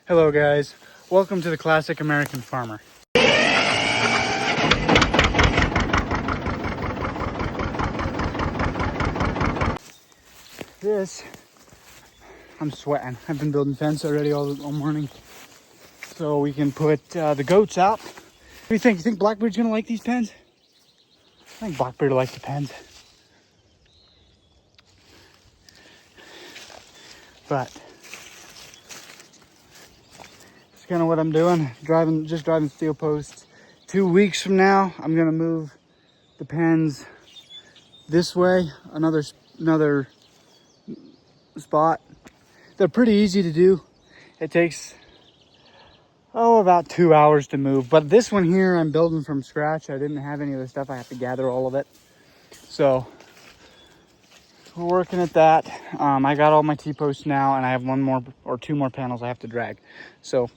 Hello guys, welcome to the Classic American Farmer. I'm sweating. I've been building fence already all morning so we can put the goats out. What do you think? You think Blackbeard's gonna like these pens? I think Blackbeard will like the pens. But that's kind of what I'm doing. Just driving steel posts. 2 weeks from now, I'm gonna move the pens this way, another spot. They're pretty easy to do. It takes about 2 hours to move, but this one here I'm building from scratch. I didn't have any of the stuff. I have to gather all of it, so we're working at that. I got all my T-posts now, and I have one more or two more panels I have to drag, so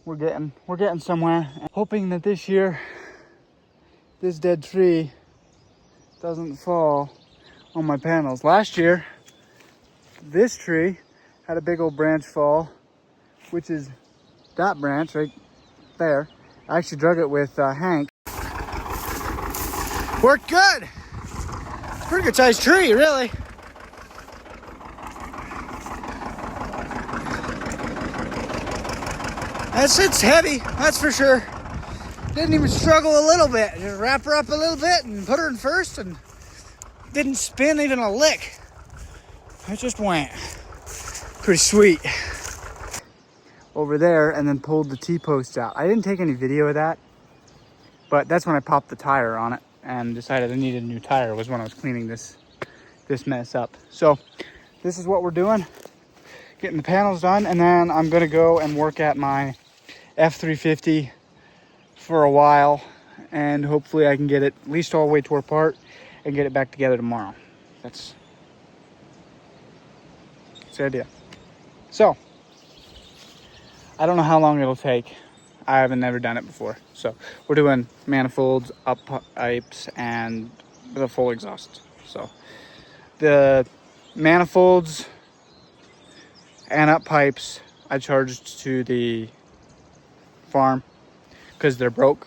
we're getting somewhere. Hoping that this year this dead tree doesn't fall on my panels. Last year this tree had a big old branch fall, which is that branch right there. I actually drug it with Hank. Worked good. Pretty good sized tree, really. It's heavy, that's for sure. Didn't even struggle a little bit. Just wrap her up a little bit and put her in first, and didn't spin even a lick. It just went. Pretty sweet. Over there, and then pulled the T-posts out. I didn't take any video of that, but that's when I popped the tire on it and decided I needed a new tire, was when I was cleaning this mess up. So this is what we're doing, getting the panels done, and then I'm gonna go and work at my F350 for a while, and hopefully I can get it at least all the way tore apart and get it back together tomorrow. That's the idea. So I don't know how long it'll take. I haven't never done it before. So we're doing manifolds, up pipes, and the full exhaust. So the manifolds and up pipes I charged to the farm because they're broke.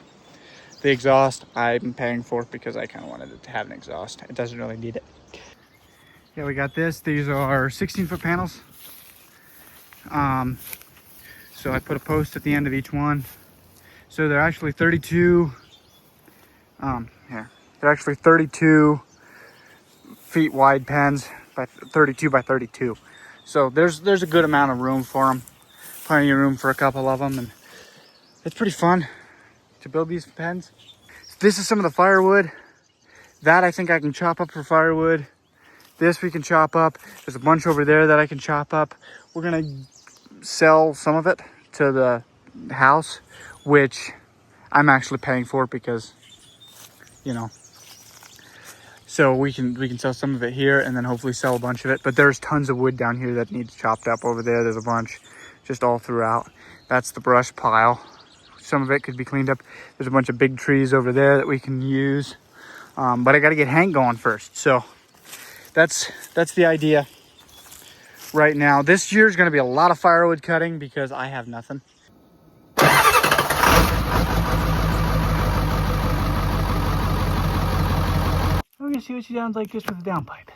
The exhaust I'm paying for because I kind of wanted it to have an exhaust. It doesn't really need it. Yeah, we got this. These are 16-foot panels. So I put a post at the end of each one. So they're actually 32, they're actually 32 feet wide pens, by 32 by 32. So there's a good amount of room for them. Plenty of room for a couple of them, and it's pretty fun to build these pens. This is some of the firewood. That I think I can chop up for firewood. This we can chop up. There's a bunch over there that I can chop up. We're gonna sell some of it to the house, which I'm actually paying for because, you know, so we can sell some of it here and then hopefully sell a bunch of it. But there's tons of wood down here that needs chopped up. Over there there's a bunch just all throughout. That's the brush pile. Some of it could be cleaned up. There's a bunch of big trees over there that we can use, but I got to get Hank going first. So that's the idea right now. This year is going to be a lot of firewood cutting because I have nothing. We're going to see what she sounds like just with a downpipe.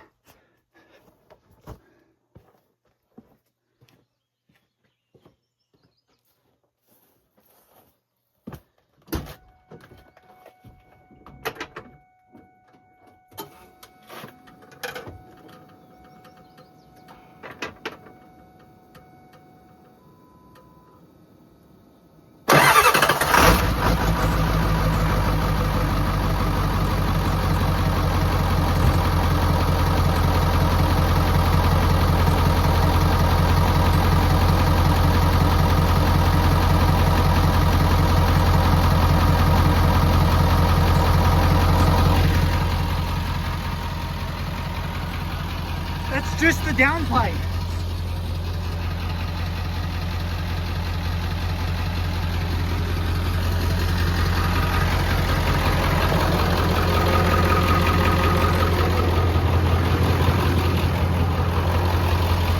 That's just the downpipe.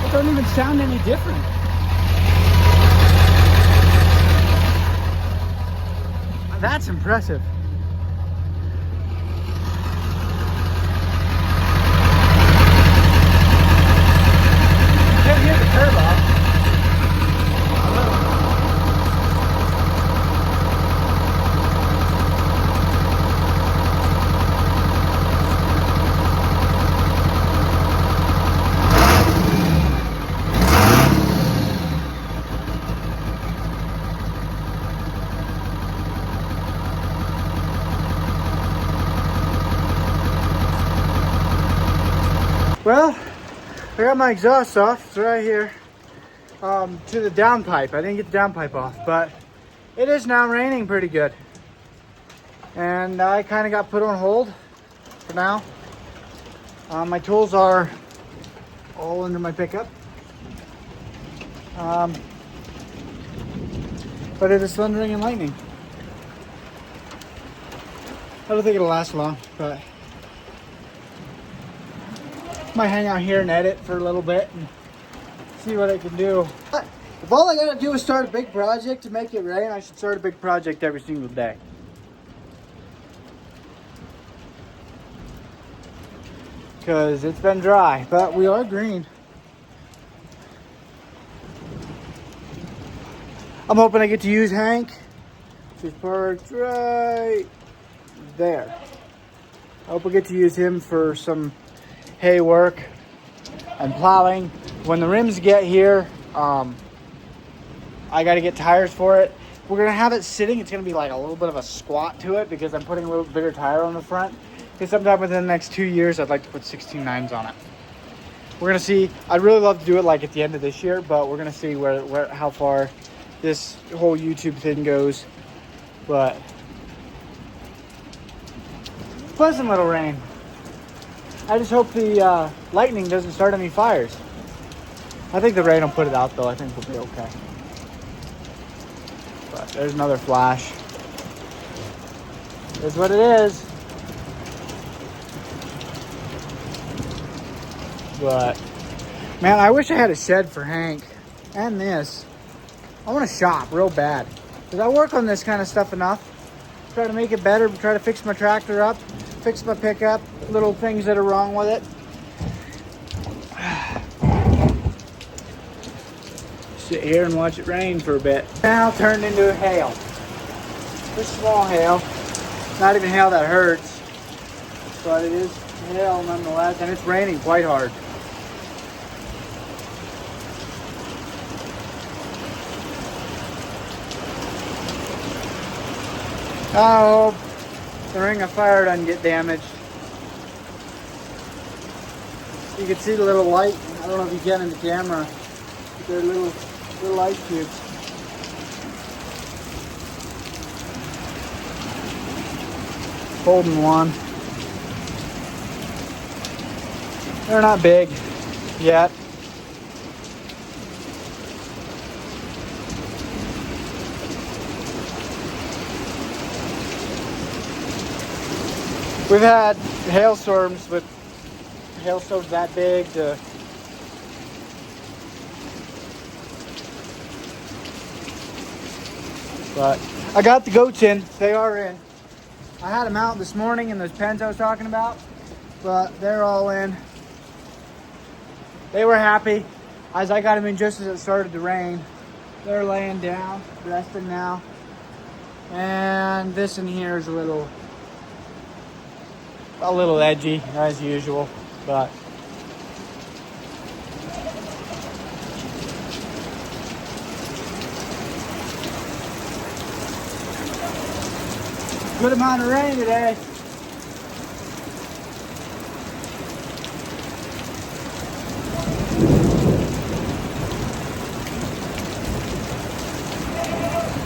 It doesn't even sound any different. That's impressive. Can't hear the curb off. Well, I got my exhaust off. It's right here to the downpipe. I didn't get the downpipe off, but it is now raining pretty good. And I kind of got put on hold for now. My tools are all under my pickup. But it is thundering and lightning. I don't think it'll last long, but might hang out here and edit for a little bit and see what I can do. If all I gotta do is start a big project to make it rain, I should start a big project every single day. Because it's been dry, but we are green. I'm hoping I get to use Hank. He's parked right there. I hope I get to use him for some hay work and plowing. When the rims get here, I got to get tires for it. We're gonna have it sitting. It's gonna be like a little bit of a squat to it because I'm putting a little bigger tire on the front. Because sometime within the next 2 years, I'd like to put 16.9s on it. We're gonna see. I'd really love to do it like at the end of this year, but we're gonna see how far this whole YouTube thing goes. But pleasant little rain. I just hope the lightning doesn't start any fires. I think the rain will put it out though. I think we'll be okay. But there's another flash. Here's what it is. But man, I wish I had a shed for Hank and this. I want to shop real bad. Because I work on this kind of stuff enough. Try to make it better, try to fix my tractor up, fix my pickup, little things that are wrong with it. Sit here and watch it rain for a bit. Now turned into hail. Just small hail. Not even hail that hurts. But it is hail nonetheless, and it's raining quite hard. I hope the ring of fire doesn't get damaged. You can see the little light. I don't know if you can in the camera. But they're little light tubes. Holding one. They're not big yet. We've had hailstorms with hailstones that big to but I got the goats in. They are in. I had them out this morning in those pens I was talking about, but they're all in. They were happy as I got them in just as it started to rain. They're laying down, resting now. And this in here is a little edgy as usual, but good amount of rain today.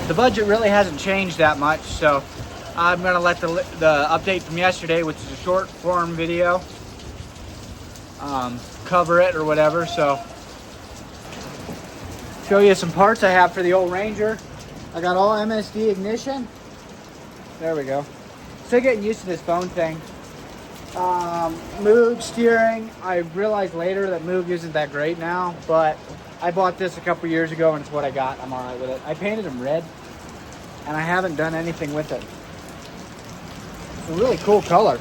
The budget really hasn't changed that much, so I'm gonna let the update from yesterday, which is a short form video, cover it or whatever. So show you some parts I have for the old Ranger. I got all MSD ignition. There we go. Still getting used to this phone thing. Moog steering. I realized later that Moog isn't that great now, but I bought this a couple years ago and it's what I got. I'm all right with it. I painted them red and I haven't done anything with it. a really cool color.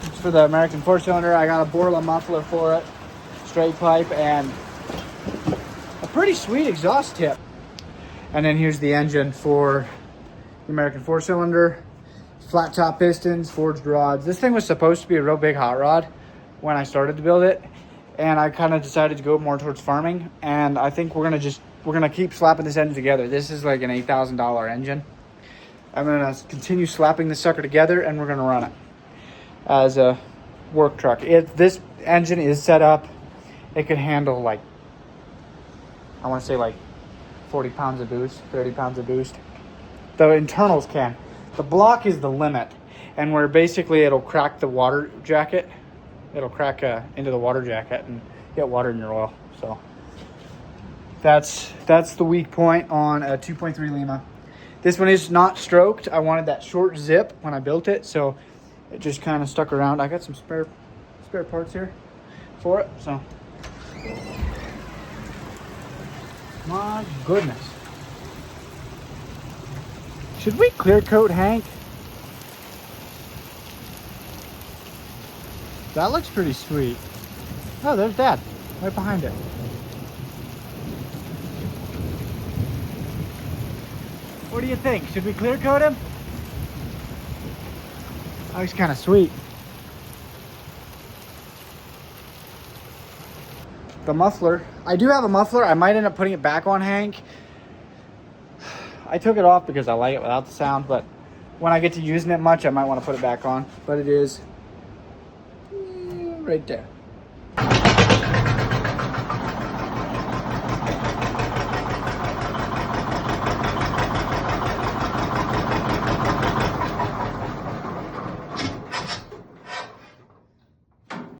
It's for the American 4-cylinder. I got a Borla muffler for it, straight pipe, and a pretty sweet exhaust tip. And then here's the engine for the American 4-cylinder. Flat top pistons, forged rods. This thing was supposed to be a real big hot rod when I started to build it, and I kind of decided to go more towards farming. And I think we're gonna keep slapping this engine together. This is like an $8,000 engine. I'm gonna continue slapping this sucker together, and we're gonna run it as a work truck. This engine is set up, it could handle like, I want to say like 40 pounds of boost, 30 pounds of boost. The internals can. The block is the limit, and where basically it'll crack the water jacket. It'll crack into the water jacket and get water in your oil. So that's the weak point on a 2.3 Lima. This one is not stroked. I wanted that short zip when I built it, so it just kind of stuck around. I got some spare parts here for it. So my goodness. Should we clear coat Hank? That looks pretty sweet. Oh, there's Dad, right behind it. What do you think? Should we clear coat him? Oh, he's kind of sweet. The muffler. I do have a muffler. I might end up putting it back on Hank. I took it off because I like it without the sound, but when I get to using it much, I might want to put it back on. But it is right there.